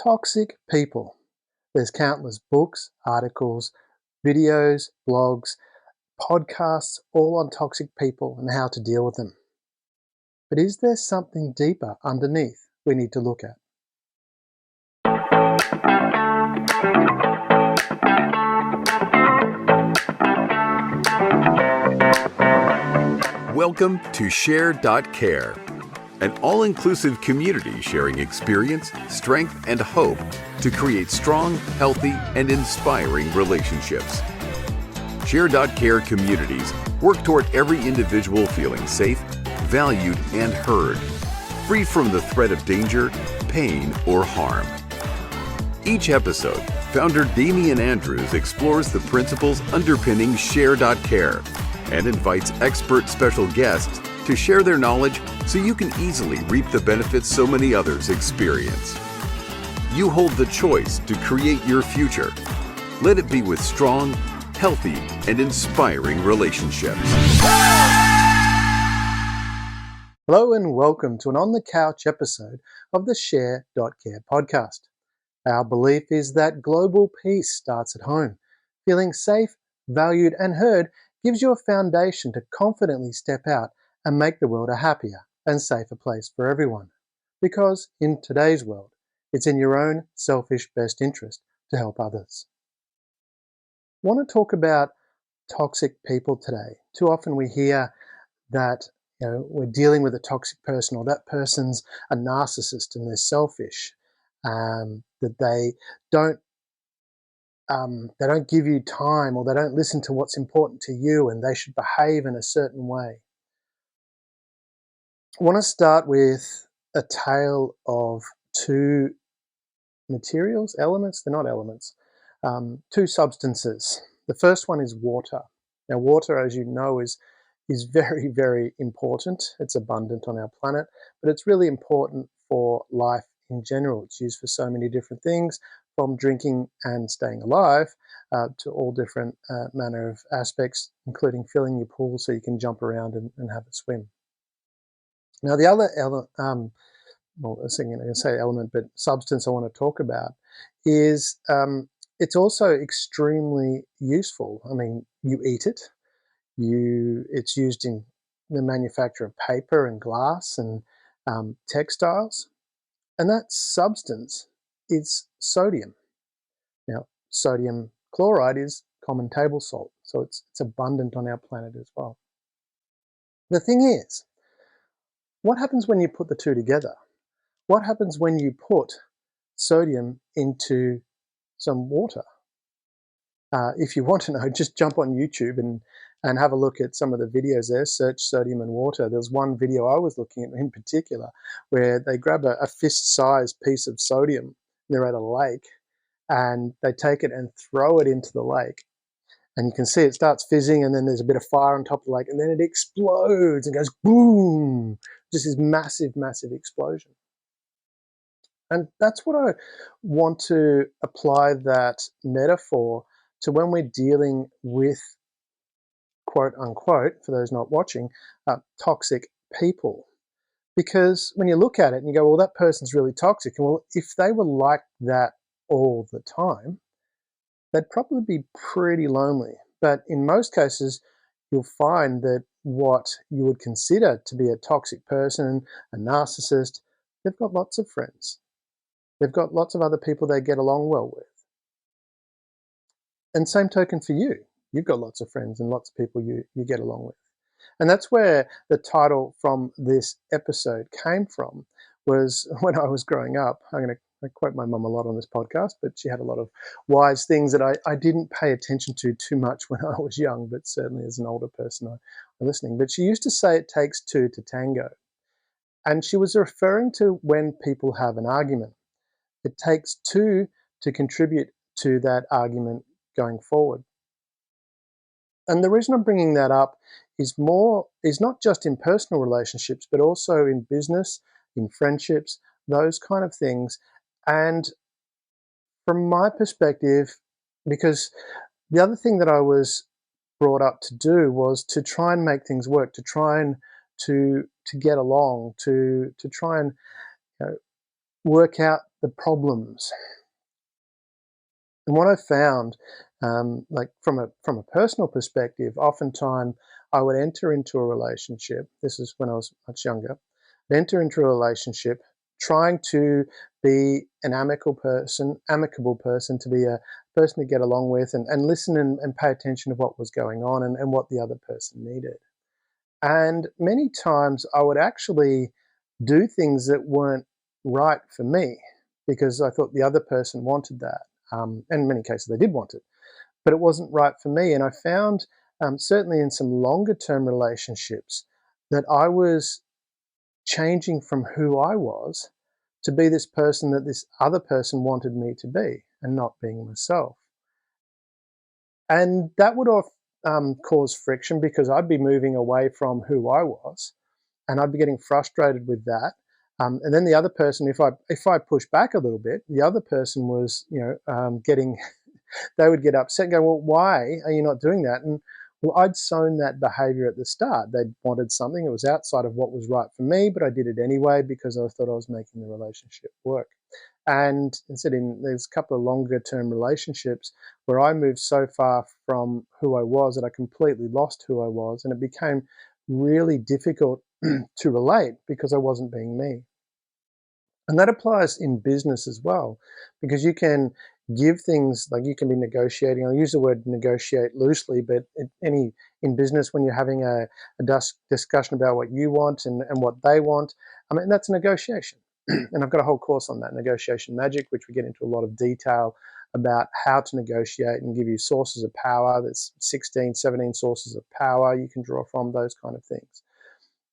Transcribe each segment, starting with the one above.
Toxic people. There's countless books, articles, videos, blogs, podcasts, all on toxic people and how to deal with them. But is there something deeper underneath we need to look at? Welcome to Share.care, an all-inclusive community sharing experience, strength, and hope to create strong, healthy, and inspiring relationships. Share.care communities work toward every individual feeling safe, valued, and heard, free from the threat of danger, pain, or harm. Each episode, founder Damian Andrews explores the principles underpinning Share.care and invites expert special guests to share their knowledge so you can easily reap the benefits so many others experience. You hold the choice to create your future. Let it be with strong, healthy, and inspiring relationships. Hello and welcome to an On the Couch episode of the Share.care podcast. Our belief is that global peace starts at home. Feeling safe, valued, and heard gives you a foundation to confidently step out and make the world a happier and safer place for everyone. Because in today's world, it's in your own selfish best interest to help others. I want to talk about toxic people today. Too often we hear that we're dealing with a toxic person, or that person's a narcissist and they're selfish, that they don't give you time, or they don't listen to what's important to you, and they should behave in a certain way. I want to start with a tale of two elements. They're not elements, two substances. The first one is water. Now, water, as you know, is very, very important. It's abundant on our planet, but it's really important for life in general. It's used for so many different things, from drinking and staying alive to all different manner of aspects, including filling your pool so you can jump around and have a swim. Now, the other substance I want to talk about is it's also extremely useful. I mean, you eat it. It's used in the manufacture of paper and glass and textiles. And that substance is sodium. Now, sodium chloride is common table salt, so it's abundant on our planet as well. The thing is, what happens when you put the two together? What happens when you put sodium into some water? If you want to know, just jump on YouTube and have a look at some of the videos there. Search sodium and water. There's one video I was looking at in particular where they grab a fist-sized piece of sodium. They're at a lake, and they take it and throw it into the lake. And you can see it starts fizzing, and then there's a bit of fire on top of the lake, and then it explodes and goes boom. Just this massive, massive explosion. And that's what I want to apply that metaphor to when we're dealing with, quote unquote, for those not watching, toxic people. Because when you look at it and you go, well, that person's really toxic. And well, if they were like that all the time, they'd probably be pretty lonely. But in most cases, you'll find that what you would consider to be a toxic person, a narcissist, they've got lots of friends. They've got lots of other people they get along well with. And same token for you. You've got lots of friends and lots of people you get along with. And that's where the title from this episode came from, was when I was growing up. I quote my mum a lot on this podcast, but she had a lot of wise things that I didn't pay attention to too much when I was young, but certainly as an older person I'm listening. But she used to say it takes two to tango. And she was referring to when people have an argument. It takes two to contribute to that argument going forward. And the reason I'm bringing that up is not just in personal relationships, but also in business, in friendships, those kind of things. And from my perspective, because the other thing that I was brought up to do was to try and make things work, to try and to get along, to try and work out the problems. And what I found, like from a personal perspective, oftentimes I would enter into a relationship. This is when I was much younger. I'd enter into a relationship trying to be an amicable person, to be a person to get along with, and listen and pay attention to what was going on and what the other person needed. And many times I would actually do things that weren't right for me because I thought the other person wanted that. And in many cases they did want it, but it wasn't right for me. And I found, certainly in some longer term relationships, that I was changing from who I was to be this person that this other person wanted me to be and not being myself. And that would have caused friction because I'd be moving away from who I was and I'd be getting frustrated with that. And then the other person, if I push back a little bit, the other person was, getting, they would get upset and go, well, why are you not doing that? And well, I'd sown that behavior at the start. They'd wanted something, it was outside of what was right for me, but I did it anyway because I thought I was making the relationship work. And instead, there's a couple of longer term relationships where I moved so far from who I was that I completely lost who I was, and it became really difficult to relate because I wasn't being me. And that applies in business as well, because you can give things like you can be negotiating. I'll use the word negotiate loosely, but in business, when you're having a discussion about what you want and what they want, I mean, that's a negotiation. And I've got a whole course on that, Negotiation Magic, which we get into a lot of detail about how to negotiate and give you sources of power. There's 16, 17 sources of power you can draw from, those kind of things.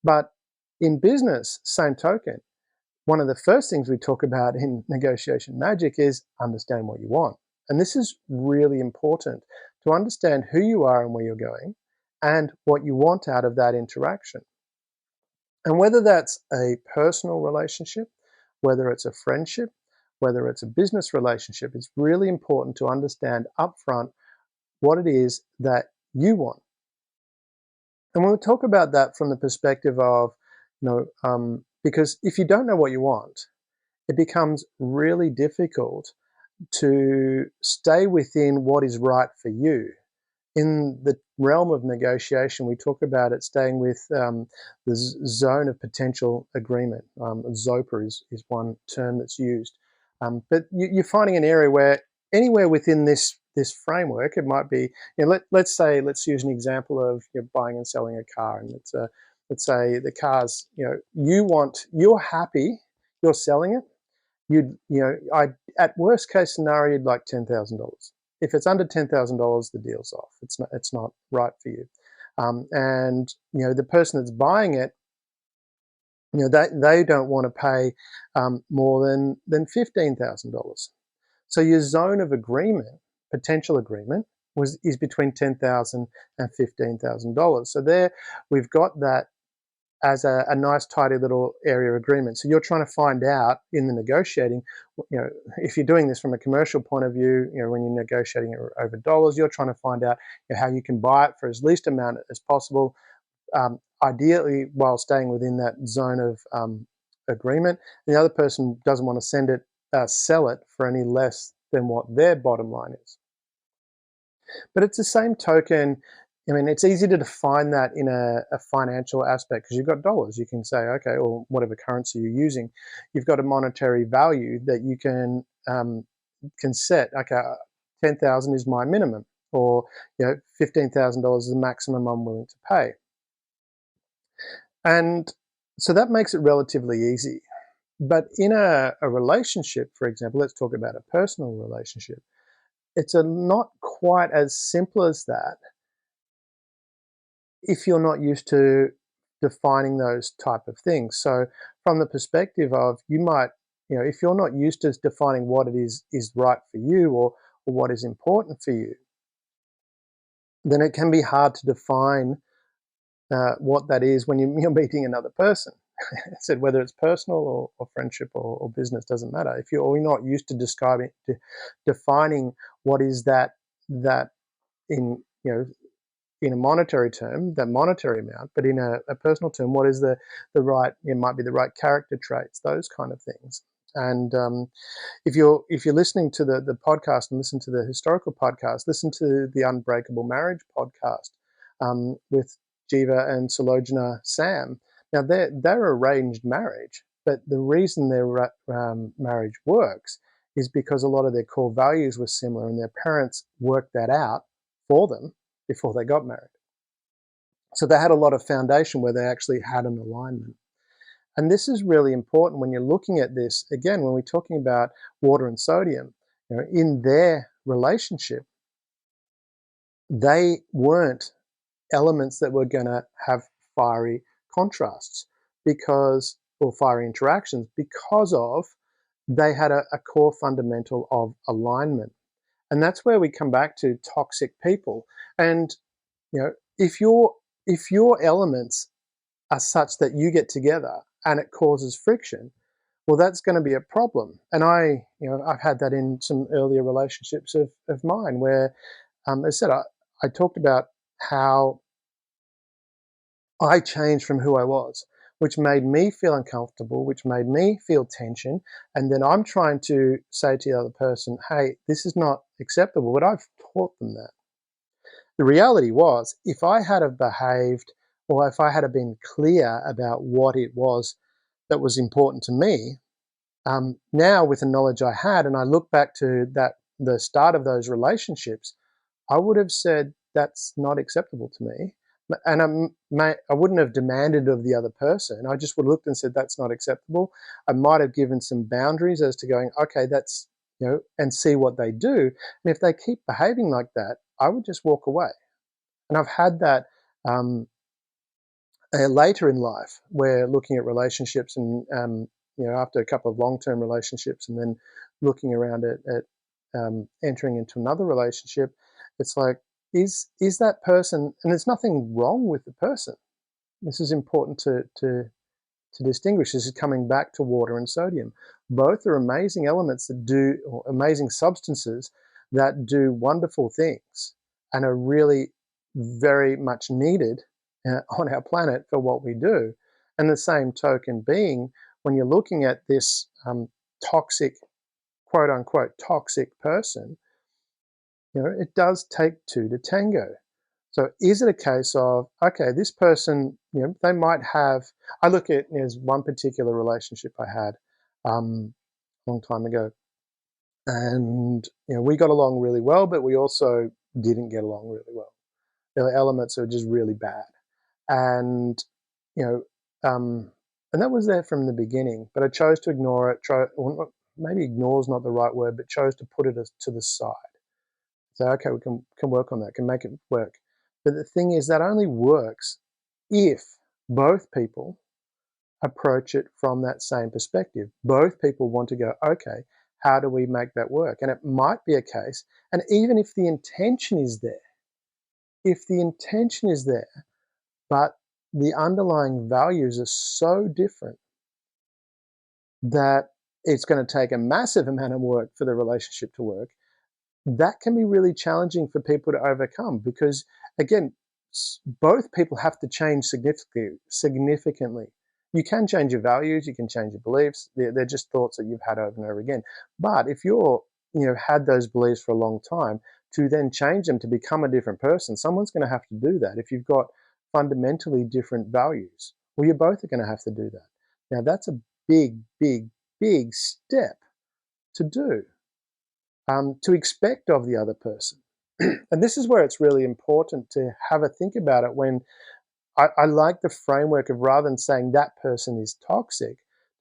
But in business, same token, one of the first things we talk about in Negotiation Magic is understand what you want. And this is really important, to understand who you are and where you're going and what you want out of that interaction. And whether that's a personal relationship, whether it's a friendship, whether it's a business relationship, it's really important to understand upfront what it is that you want. And when we talk about that from the perspective of, because if you don't know what you want, it becomes really difficult to stay within what is right for you. In the realm of negotiation, we talk about it staying with the zone of potential agreement. ZOPA is one term that's used. But you're finding an area where anywhere within this framework, it might be, let's use an example of buying and selling a car. And let's say the car's, you're happy, you're selling it. At worst case scenario, you'd like $10,000. If it's under $10,000, the deal's off. It's not right for you. And the person that's buying it, they don't want to pay more than $15,000. So your zone of agreement, potential agreement, is between $10,000 and $15,000. So there, we've got that as a nice, tidy little area of agreement. So you're trying to find out in the negotiating, if you're doing this from a commercial point of view, when you're negotiating over dollars, you're trying to find out how you can buy it for as least amount as possible, ideally while staying within that zone of agreement. And the other person doesn't want to sell it for any less than what their bottom line is. But it's the same token. I mean, it's easy to define that in a financial aspect because you've got dollars. You can say, okay, or whatever currency you're using, you've got a monetary value that you can set. Okay, 10,000 is my minimum, or $15,000 is the maximum I'm willing to pay. And so that makes it relatively easy. But in a relationship, for example, let's talk about a personal relationship. It's not quite as simple as that if you're not used to defining those type of things. So from the perspective of, you might, if you're not used to defining what it is right for you or what is important for you, then it can be hard to define what that is when you're meeting another person. I said, whether it's personal or friendship or business, doesn't matter. If you're not used to defining what is that in in a monetary term, that monetary amount, but in a personal term, what is the right, it might be the right character traits, those kind of things. And if you're listening to the podcast and listen to the historical podcast, listen to the Unbreakable Marriage podcast with Jiva and Salojana Sam. Now they're arranged marriage, but the reason their marriage works is because a lot of their core values were similar, and their parents worked that out for them before they got married. So they had a lot of foundation where they actually had an alignment. And this is really important when you're looking at this, again, when we're talking about water and sodium, in their relationship, they weren't elements that were going to have fiery contrasts or fiery interactions, because of they had a core fundamental of alignment. And that's where we come back to toxic people. And, if your elements are such that you get together and it causes friction, well, that's going to be a problem. And I've had that in some earlier relationships of mine where, as I said, I talked about how I changed from who I was, which made me feel uncomfortable, which made me feel tension. And then I'm trying to say to the other person, hey, this is not acceptable, but I've taught them that. The reality was, if I had have behaved, or if I had have been clear about what it was that was important to me, now with the knowledge I had, and I look back to the start of those relationships, I would have said that's not acceptable to me. And I wouldn't have demanded of the other person. I just would have looked and said, that's not acceptable. I might have given some boundaries as to going, okay, that's, and see what they do. And if they keep behaving like that, I would just walk away. And I've had that later in life, where looking at relationships and, after a couple of long-term relationships, and then looking around at entering into another relationship, it's like, is that person, and there's nothing wrong with the person. This is important to distinguish. This is coming back to water and sodium. Both are amazing elements or amazing substances that do wonderful things and are really very much needed on our planet for what we do. And the same token being, when you're looking at this toxic, quote unquote, toxic person, it does take two to tango. So is it a case of, okay, this person, they might have, I look at, there's one particular relationship I had a long time ago, and we got along really well, but we also didn't get along really well. There were elements that were just really bad, and and that was there from the beginning. But I chose to ignore it. Maybe ignore is not the right word, but chose to put it to the side. So okay, we can work on that, can make it work. But the thing is, that only works if both people approach it from that same perspective. Both people want to go, okay, how do we make that work? And it might be a case, and even if the intention is there, but the underlying values are so different that it's going to take a massive amount of work for the relationship to work, that can be really challenging for people to overcome, because, again, both people have to change significantly. You can change your values, you can change your beliefs. They're just thoughts that you've had over and over again. But if you're, had those beliefs for a long time, to then change them to become a different person, someone's going to have to do that. If you've got fundamentally different values, well, you both are going to have to do that. Now, that's a big, big, big step to do, to expect of the other person. And this is where it's really important to have a think about it. When I like the framework of, rather than saying that person is toxic,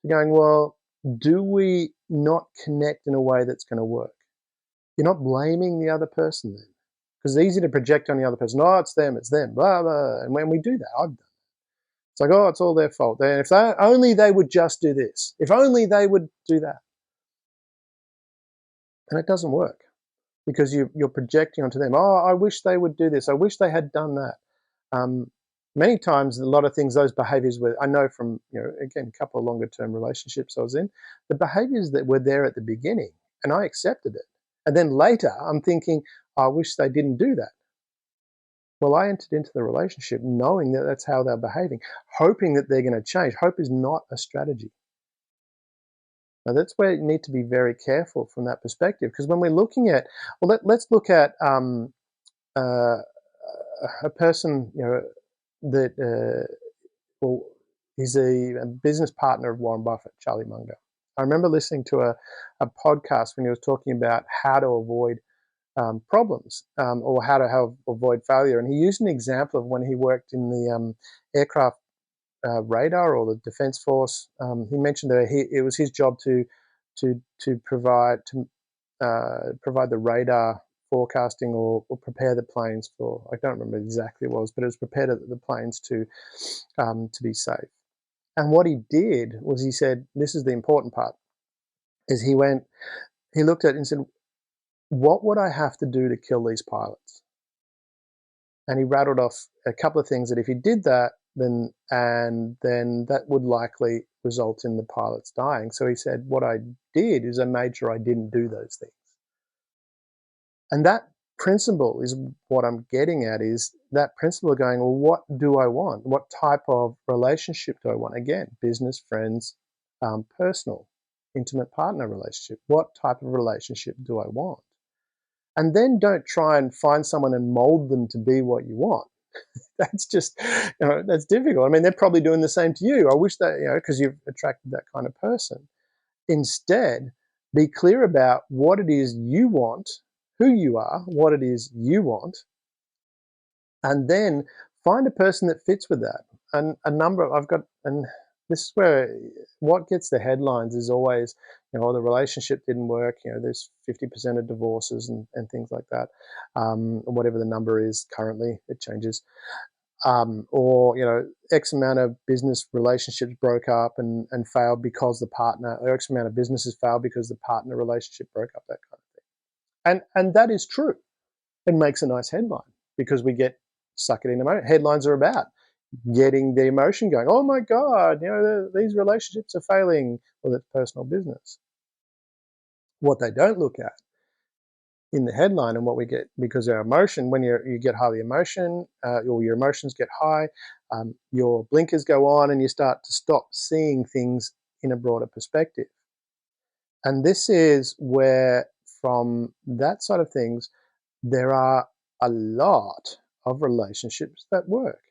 going, well, do we not connect in a way that's going to work? You're not blaming the other person then, because it's easy to project on the other person. Oh, it's them, blah, blah. And when we do that, I've done it. It's like, oh, it's all their fault. If only they would just do this. If only they would do that. And it doesn't work, because you're projecting onto them. Oh, I wish they would do this. I wish they had done that. Many times, a lot of things, those behaviors I know from, again, a couple of longer term relationships I was in, the behaviors that were there at the beginning, and I accepted it. And then later I'm thinking, I wish they didn't do that. Well, I entered into the relationship knowing that that's how they're behaving, hoping that they're going to change. Hope is not a strategy. Now that's where you need to be very careful from that perspective, because when we're looking at, well, let's look at uh, a person, that well, he's a business partner of Warren Buffett, Charlie Munger. I remember listening to a podcast when he was talking about how to avoid problems, or how to avoid failure, and he used an example of when he worked in the aircraft radar or the Defence Force. He mentioned that it was his job to provide the radar forecasting, or prepare the planes for. I don't remember exactly what it was, but it was prepare the planes to be safe. And what he did was he said, "This is the important part." Is he looked at it and said, "What would I have to do to kill these pilots?" And he rattled off a couple of things that if he did that, then that would likely result in the pilots dying. So he said, what I did is I made sure I didn't do those things. And that principle is what I'm getting at, is that principle of going, well, what do I want? What type of relationship do I want? Again, business, friends, personal, intimate partner relationship. What type of relationship do I want? And then don't try and find someone and mold them to be what you want. That's just, that's difficult. I mean, they're probably doing the same to you. I wish that, because you've attracted that kind of person. Instead, be clear about what it is you want, who you are, what it is you want, and then find a person that fits with that. And and this is where what gets the headlines is always, oh, the relationship didn't work. There's 50% of divorces and things like that. Whatever the number is currently, it changes. Or X amount of business relationships broke up and failed because the partner, or X amount of businesses failed because the partner relationship broke up, that kind of thing. And that is true. It makes a nice headline because we get sucked into emotion. Headlines are about getting the emotion going. Oh my God, these relationships are failing. Well, it's personal business. What they don't look at in the headline, and what we get, because our emotion, when you get highly emotion, or your emotions get high, your blinkers go on and you start to stop seeing things in a broader perspective. And this is where, from that side of things, there are a lot of relationships that work.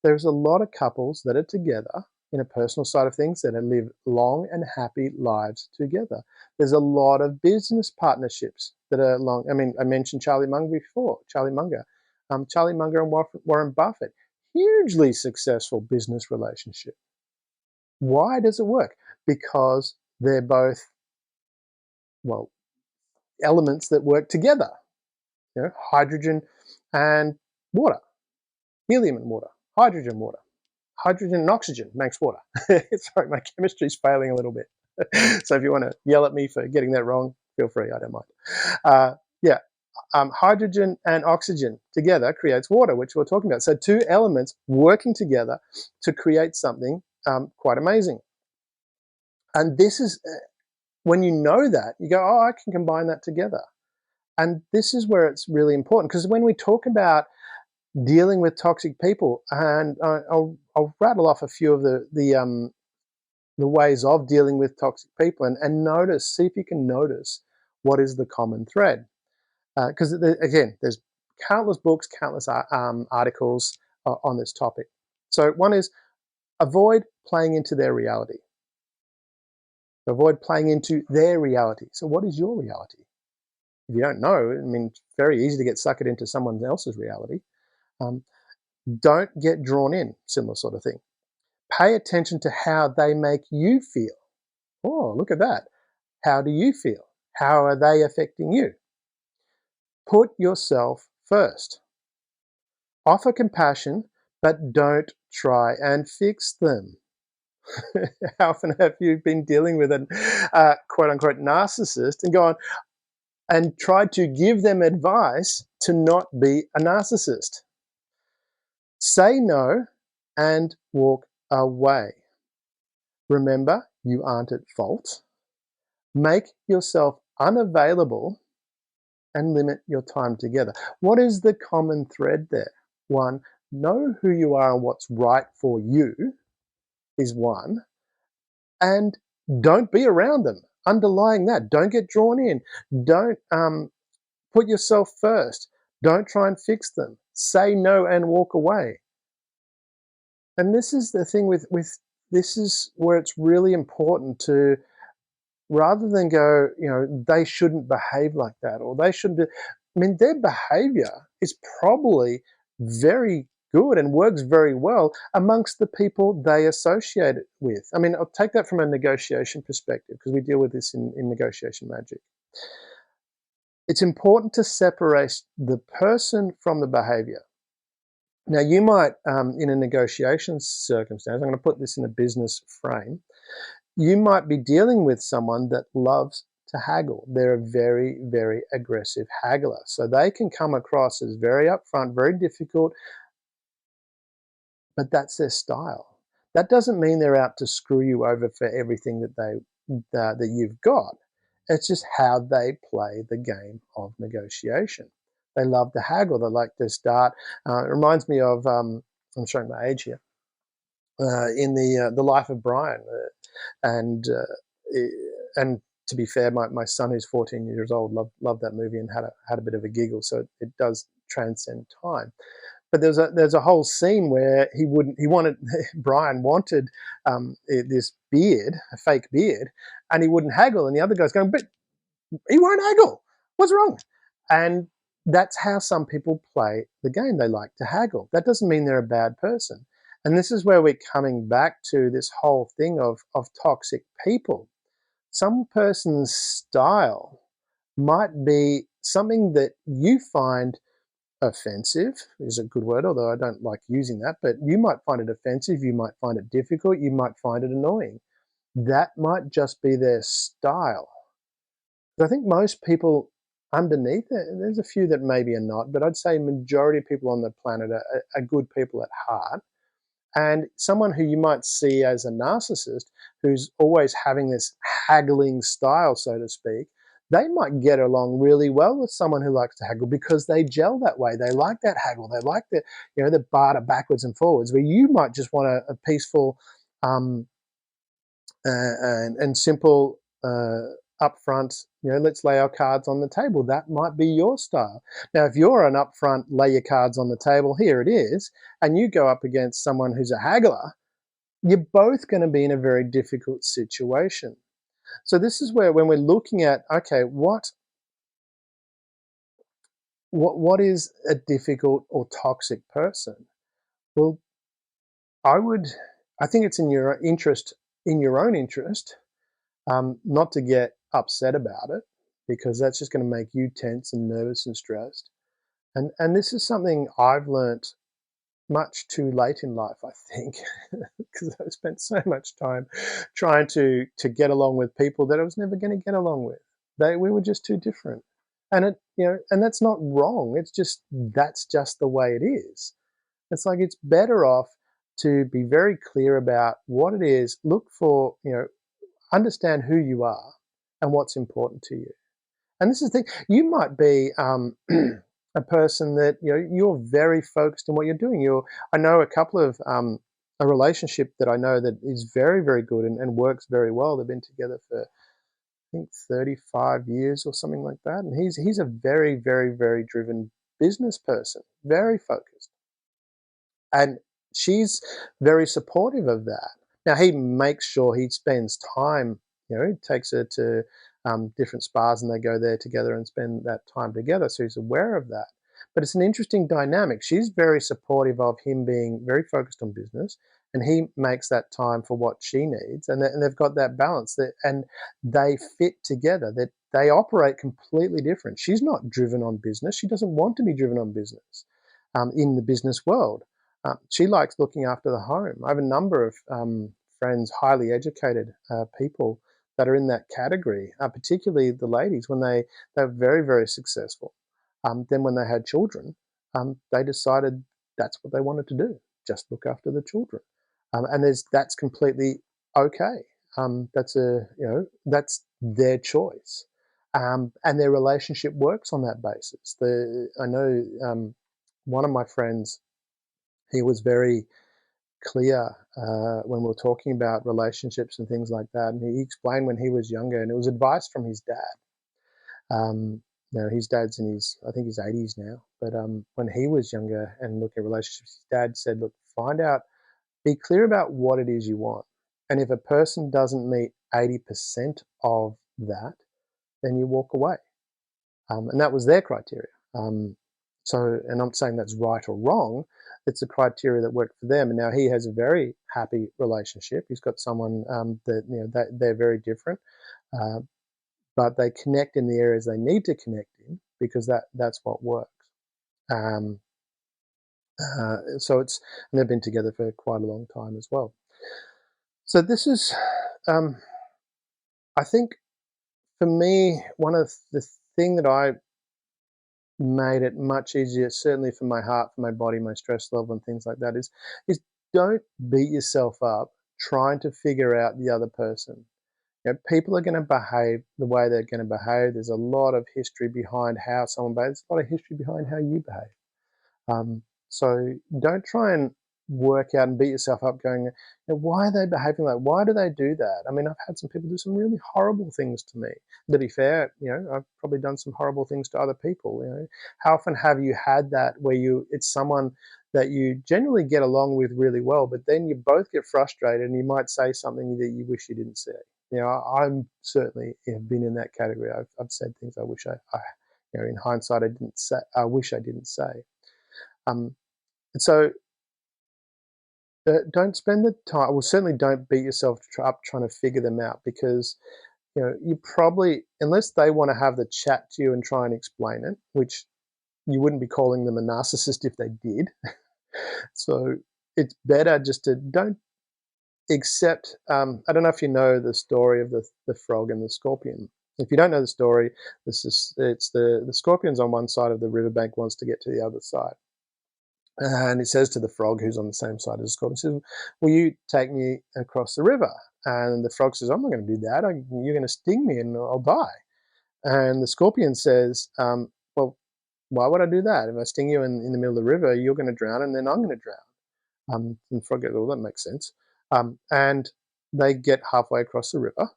There's a lot of couples that are together in a personal side of things that live long and happy lives together. There's a lot of business partnerships that are long. I mean, I mentioned Charlie Munger before. Charlie Munger and Warren Buffett, hugely successful business relationship. Why does it work? Because they're both, well, elements that work together. Hydrogen and water, helium and water, hydrogen, water. Hydrogen and oxygen makes water. Sorry, my chemistry's failing a little bit. So if you want to yell at me for getting that wrong, feel free, I don't mind. Hydrogen and oxygen together creates water, which we're talking about. So two elements working together to create something quite amazing. And this is, when you know that, you go, oh, I can combine that together. And this is where it's really important, because when we talk about dealing with toxic people, and I'll rattle off a few of the ways of dealing with toxic people, and see if you can notice what is the common thread. Because again, there's countless books, countless articles on this topic. So one is avoid playing into their reality. Avoid playing into their reality. So what is your reality? If you don't know, I mean, it's very easy to get sucked into someone else's reality. Don't get drawn in, similar sort of thing. Pay attention to how they make you feel. Oh, look at that. How do you feel? How are they affecting you? Put yourself first. Offer compassion, but don't try and fix them. How often have you been dealing with a quote-unquote narcissist and gone and tried to give them advice to not be a narcissist? Say no and walk away. Remember, you aren't at fault. Make yourself unavailable and limit your time together. What is the common thread there? One, know who you are and what's right for you is one, and don't be around them. underlying that, don't get drawn in. Don't put yourself first. Don't try and fix them. Say no and walk away. And this is the thing with this is where it's really important to, rather than go, they shouldn't behave like that, or they shouldn't do, I mean, their behavior is probably very good and works very well amongst the people they associate it with. I mean, I'll take that from a negotiation perspective, because we deal with this in negotiation magic. It's important to separate the person from the behavior. Now, you might, in a negotiation circumstance, I'm going to put this in a business frame, you might be dealing with someone that loves to haggle. They're a very, very aggressive haggler. So they can come across as very upfront, very difficult, but that's their style. That doesn't mean they're out to screw you over for everything that you've got. It's just how they play the game of negotiation. They love to haggle. They like to start. It reminds me of, I'm showing my age here, in the Life of Brian, and and to be fair, my son, who's 14 years old, loved that movie and had a bit of a giggle. So it does transcend time. But there's a whole scene where Brian wanted this beard, a fake beard, and he wouldn't haggle, and the other guy's going, but he won't haggle. What's wrong? And that's how some people play the game. They like to haggle. That doesn't mean they're a bad person. And this is where we're coming back to this whole thing of toxic people. Some person's style might be something that you find offensive, is a good word, although I don't like using that, but you might find it offensive, you might find it difficult, you might find it annoying. That might just be their style. But I think most people underneath it, there's a few that maybe are not, but I'd say majority of people on the planet are good people at heart. And someone who you might see as a narcissist, who's always having this haggling style, so to speak, they might get along really well with someone who likes to haggle because they gel that way. They like that haggle. They like the barter backwards and forwards, where you might just want a peaceful and simple upfront, let's lay our cards on the table. That might be your style. Now, if you're an upfront, lay your cards on the table, here it is, and you go up against someone who's a haggler, you're both going to be in a very difficult situation. So this is where, when we're looking at, okay, what is a difficult or toxic person? Well, I think it's in your own interest, not to get upset about it, because that's just going to make you tense and nervous and stressed. And this is something I've learnt much too late in life, I think, because I've spent so much time trying to get along with people that I was never going to get along with. We were just too different, and and that's not wrong. That's just the way it is. It's like, it's better off to be very clear about what it is. Look for, understand who you are and what's important to you. And this is the thing, you might be a person that, you're very focused on what you're doing. I know a couple of, a relationship that I know that is very, very good and works very well. They've been together for, I think, 35 years or something like that. And he's a very, very, very driven business person, very focused. And she's very supportive of that. Now, he makes sure he spends time, he takes her to different spas, and they go there together and spend that time together. So he's aware of that. But it's an interesting dynamic. She's very supportive of him being very focused on business, and he makes that time for what she needs. And they've got that balance, and they fit together. That they operate completely different. She's not driven on business. She doesn't want to be driven on business in the business world. She likes looking after the home. I have a number of friends, highly educated people that are in that category, particularly the ladies, when they're very, very successful. Then when they had children, they decided that's what they wanted to do, just look after the children. And that's completely okay. That's their choice. And their relationship works on that basis. I know one of my friends, he was very clear when we were talking about relationships and things like that. And he explained when he was younger, and it was advice from his dad. His dad's in I think his 80s now. But when he was younger and looking at relationships, his dad said, look, be clear about what it is you want. And if a person doesn't meet 80% of that, then you walk away. And that was their criteria. And I'm not saying that's right or wrong. It's a criteria that worked for them. And now he has a very happy relationship. He's got someone that they're very different, but they connect in the areas they need to connect in because that's what works. And they've been together for quite a long time as well. So this is, I think, for me, one of the thing that I made it much easier, certainly for my heart, for my body, my stress level and things like that, is don't beat yourself up trying to figure out the other person. People are going to behave the way they're going to behave. There's a lot of history behind how someone behaves. There's a lot of history behind how you behave. So don't try and work out and beat yourself up going, why are they behaving like, why do they do that? I mean, I've had some people do some really horrible things to me. To be fair, I've probably done some horrible things to other people. How often have you had that where it's someone that you generally get along with really well, but then you both get frustrated and you might say something that you wish you didn't say. I'm certainly have been in that category. I've said things I wish in hindsight, I didn't say. I wish I didn't say. And so don't spend the time. Well, certainly don't beat yourself up trying to figure them out, because you probably, unless they want to have the chat to you and try and explain it, which you wouldn't be calling them a narcissist if they did. So it's better just to don't accept. I don't know if you know the story of the frog and the scorpion. If you don't know the story, it's the scorpion's on one side of the riverbank, wants to get to the other side. And it says to the frog, who's on the same side as the scorpion, says, will you take me across the river? And the frog says, I'm not going to do that. You're going to sting me and I'll die. And the scorpion says, well, why would I do that? If I sting you in the middle of the river, you're going to drown and then I'm going to drown. And the frog goes, well, that makes sense. And they get halfway across the river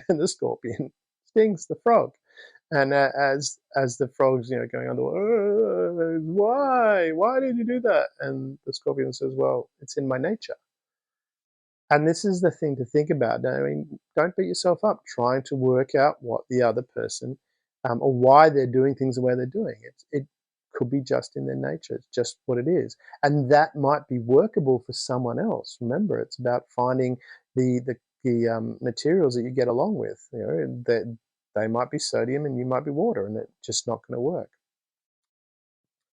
and the scorpion stings the frog. And as the frog's going under, why did you do that? And the scorpion says, well, it's in my nature. And this is the thing to think about. I mean, don't beat yourself up trying to work out what the other person or why they're doing things the way they're doing. It could be just in their nature. It's just what it is. And that might be workable for someone else. Remember, it's about finding the materials that you get along with. That they might be sodium and you might be water, and it's just not going to work.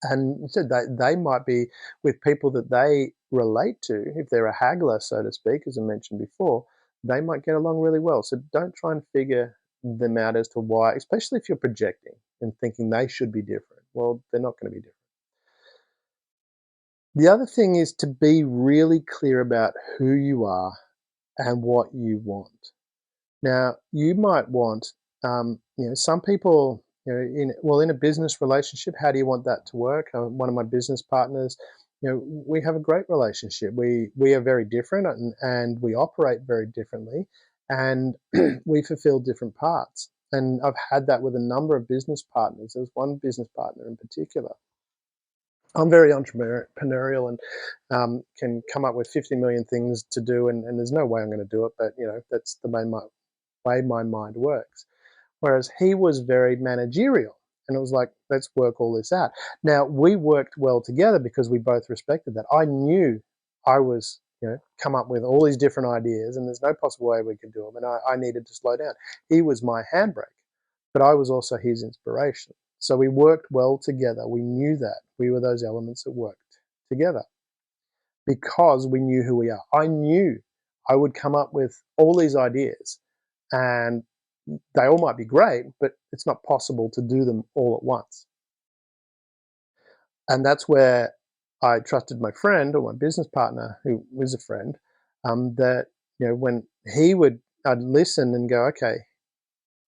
And so they might be with people that they relate to. If they're a haggler, so to speak, as I mentioned before, they might get along really well. So don't try and figure them out as to why, especially if you're projecting and thinking they should be different. Well, they're not going to be different. The other thing is to be really clear about who you are and what you want. Now, you might want, some people, in a business relationship, how do you want that to work? One of my business partners, we have a great relationship. We are very different and we operate very differently, and we fulfill different parts. And I've had that with a number of business partners. There's one business partner in particular. I'm very entrepreneurial and can come up with 50 million things to do, and there's no way I'm going to do it, but that's the way my mind works. Whereas he was very managerial, and it was like, let's work all this out. Now, we worked well together because we both respected that. I knew I was, come up with all these different ideas, and there's no possible way we could do them, and I needed to slow down. He was my handbrake, but I was also his inspiration. So we worked well together. We knew that. We were those elements that worked together because we knew who we are. I knew I would come up with all these ideas, and they all might be great, but it's not possible to do them all at once. And that's where I trusted my friend or my business partner, who was a friend, that when I'd listen and go, okay,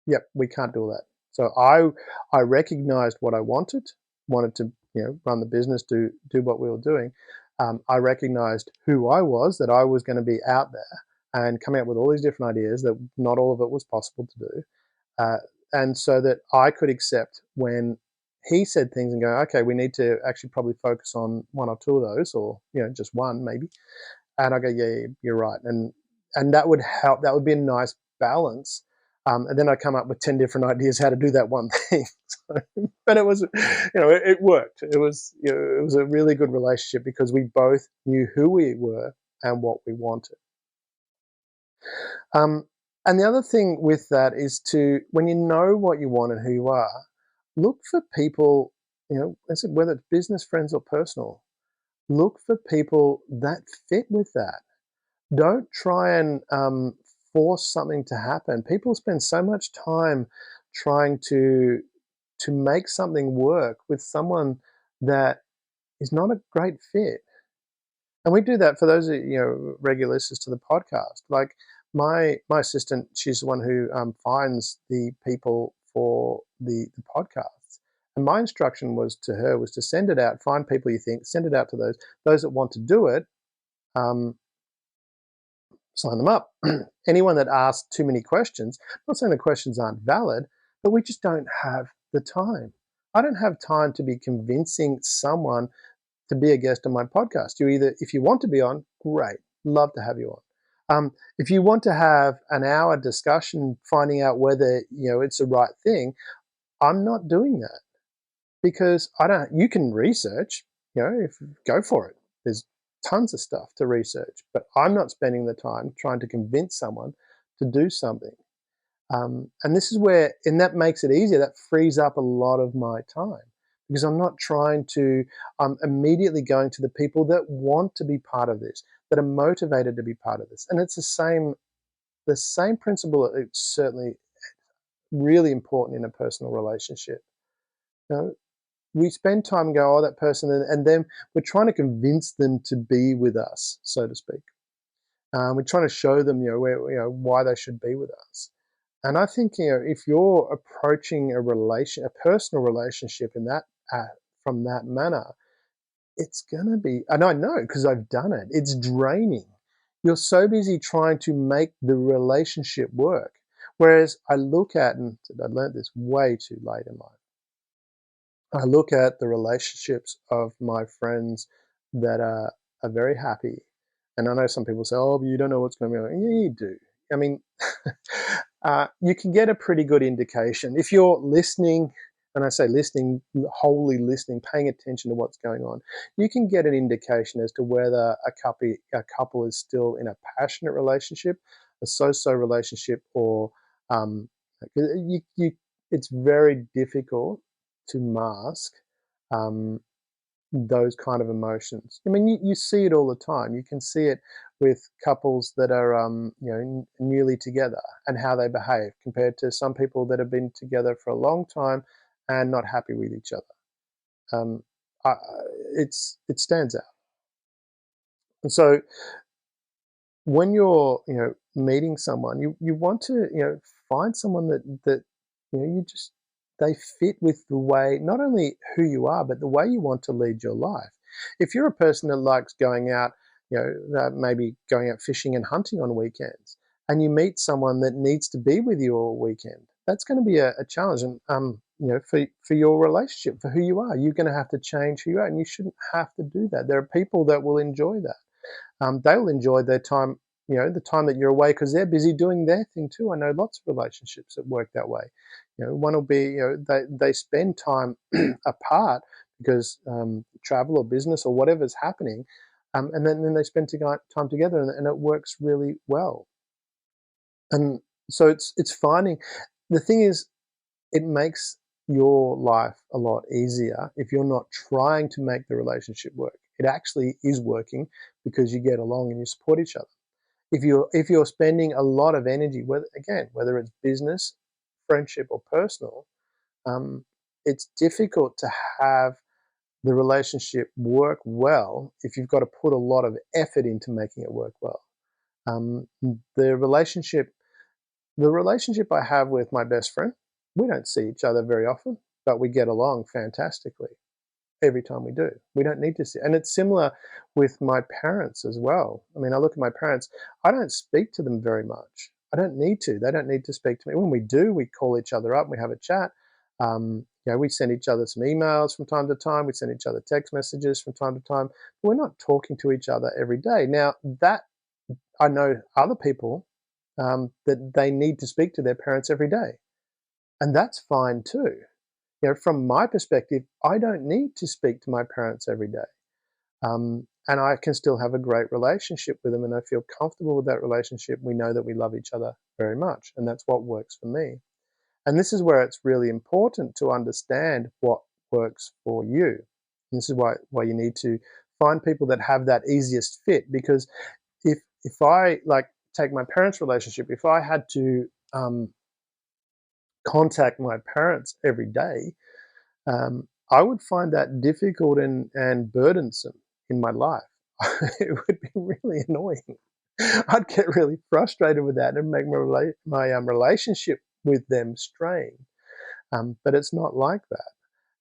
yep, we can't do all that. So I recognized what I wanted to run the business, do what we were doing, I recognized who I was, that I was going to be out there and coming up with all these different ideas, that not all of it was possible to do. Uh, and so that I could accept when he said things and go, okay, we need to actually probably focus on one or two of those, or just one maybe. And I go, yeah, you're right, and that would help. That would be a nice balance. And then I come up with 10 different ideas how to do that one thing. So, but it was, it worked. It was, it was a really good relationship because we both knew who we were and what we wanted. Um, and the other thing with that is to, when you know what you want and who you are, look for people, whether it's business, friends, or personal, look for people that fit with that. Don't try and force something to happen. People spend so much time trying to make something work with someone that is not a great fit. And we do that for those regular listeners to the podcast. Like my assistant, she's the one who finds the people for the podcasts. And my instruction was to her was to send it out, find people you think, send it out to those that want to do it. Um, Sign them up. Anyone that asks too many questions, I'm not saying the questions aren't valid, but we just don't have the time. I don't have time to be convincing someone to be a guest on my podcast. If you want to be on, great, love to have you on. If you want to have an hour discussion finding out whether it's the right thing, I'm not doing that because I don't. You can research, go for it. There's tons of stuff to research, but I'm not spending the time trying to convince someone to do something. And this is where, and that makes it easier. That frees up a lot of my time because I'm not trying to. I'm immediately going to the people that want to be part of this, that are motivated to be part of this, and it's the same principle. It's certainly really important in a personal relationship. We spend time and go, oh, that person, and then we're trying to convince them to be with us, so to speak. We're trying to show them, why they should be with us. And I think, if you're approaching a personal relationship in that, from that manner, it's gonna be, and I know because I've done it. It's draining. You're so busy trying to make the relationship work. Whereas I look at, and I learned this way too late in life. I look at the relationships of my friends that are very happy. And I know some people say, oh, but you don't know what's going to be on. Yeah, you do. I mean, you can get a pretty good indication. If you're listening, and I say listening, wholly listening, paying attention to what's going on, you can get an indication as to whether a couple is still in a passionate relationship, a so-so relationship, or you it's very difficult to mask um, those kind of emotions. I mean, you see it all the time. You can see it with couples that are, newly together and how they behave compared to some people that have been together for a long time and not happy with each other. Um, I, it stands out. And so when you're meeting someone, you want to find someone that you just they fit with the way, not only who you are but the way you want to lead your life. If you're a person that likes going out, maybe going out fishing and hunting on weekends, and you meet someone that needs to be with you all weekend, that's going to be a challenge. And for your relationship, for who you are, you're going to have to change who you are, and you shouldn't have to do that. There are people that will enjoy that. They'll enjoy their time, the time that you're away because they're busy doing their thing too. I know lots of relationships that work that way. One will be, they spend time apart because travel or business or whatever's happening, and then they spend time together, and it works really well. And so it's finding. The thing is, it makes your life a lot easier if you're not trying to make the relationship work. It actually is working because you get along and you support each other. If you're spending a lot of energy, whether it's business, friendship, or personal, it's difficult to have the relationship work well if you've got to put a lot of effort into making it work well. Um, the relationship the relationship I have with my best friend, we don't see each other very often, but we get along fantastically. every time we do. We don't need to see. And it's similar with my parents as well. I mean, I look at my parents, I don't speak to them very much. I don't need to. They don't need to speak to me. When we do, we call each other up and we have a chat. We send each other some emails from time to time. We send each other text messages from time to time. But we're not talking to each other every day. Now, that I know other people that they need to speak to their parents every day. And that's fine too. From my perspective, I don't need to speak to my parents every day. And I can still have a great relationship with them, and I feel comfortable with that relationship. We know that we love each other very much, and that's what works for me. And this is where it's really important to understand what works for you. And this is why you need to find people that have that easiest fit, because if I take my parents' relationship, if I had to contact my parents every day, I would find that difficult and burdensome in my life. It would be really annoying. I'd get really frustrated with that and make my relationship with them strained. But it's not like that.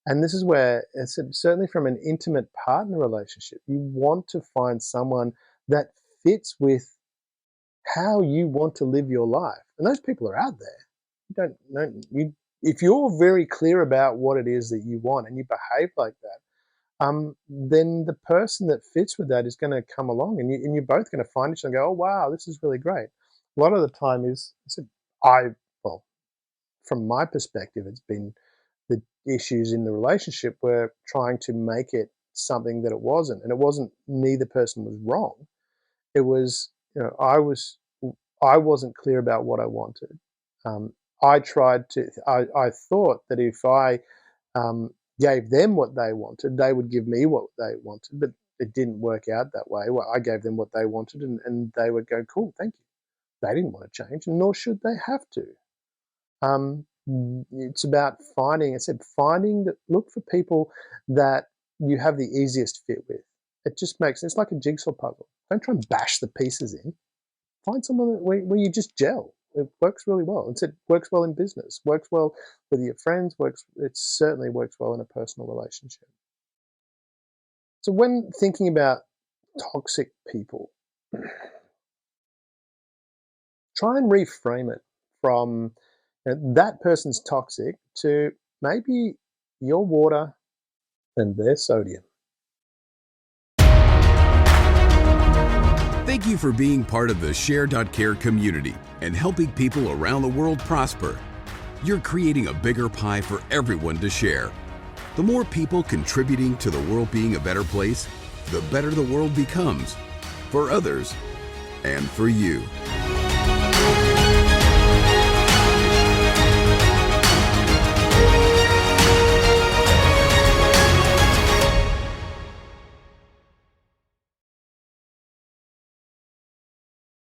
And this is where, certainly from an intimate partner relationship, you want to find someone that fits with how you want to live your life. And those people are out there. If you're very clear about what it is that you want and you behave like that, then the person that fits with that is going to come along, and you're both going to find each other and go, oh, wow, this is really great. A lot of the time well, from my perspective, it's been the issues in the relationship were trying to make it something that it wasn't. And it wasn't neither person was wrong. It was, I wasn't clear about what I wanted. I thought that if I gave them what they wanted, they would give me what they wanted, but it didn't work out that way. Well, I gave them what they wanted, and they would go, cool, thank you. They didn't want to change, and nor should they have to. It's about look for people that you have the easiest fit with. It's like a jigsaw puzzle. Don't try and bash the pieces in. Find someone where you just gel. It works really well. It works well in business, works well with your friends, it certainly works well in a personal relationship. So when thinking about toxic people, try and reframe it from that person's toxic to maybe your water and their sodium. Thank you for being part of the Share.Care community and helping people around the world prosper. You're creating a bigger pie for everyone to share. The more people contributing to the world being a better place, the better the world becomes for others and for you.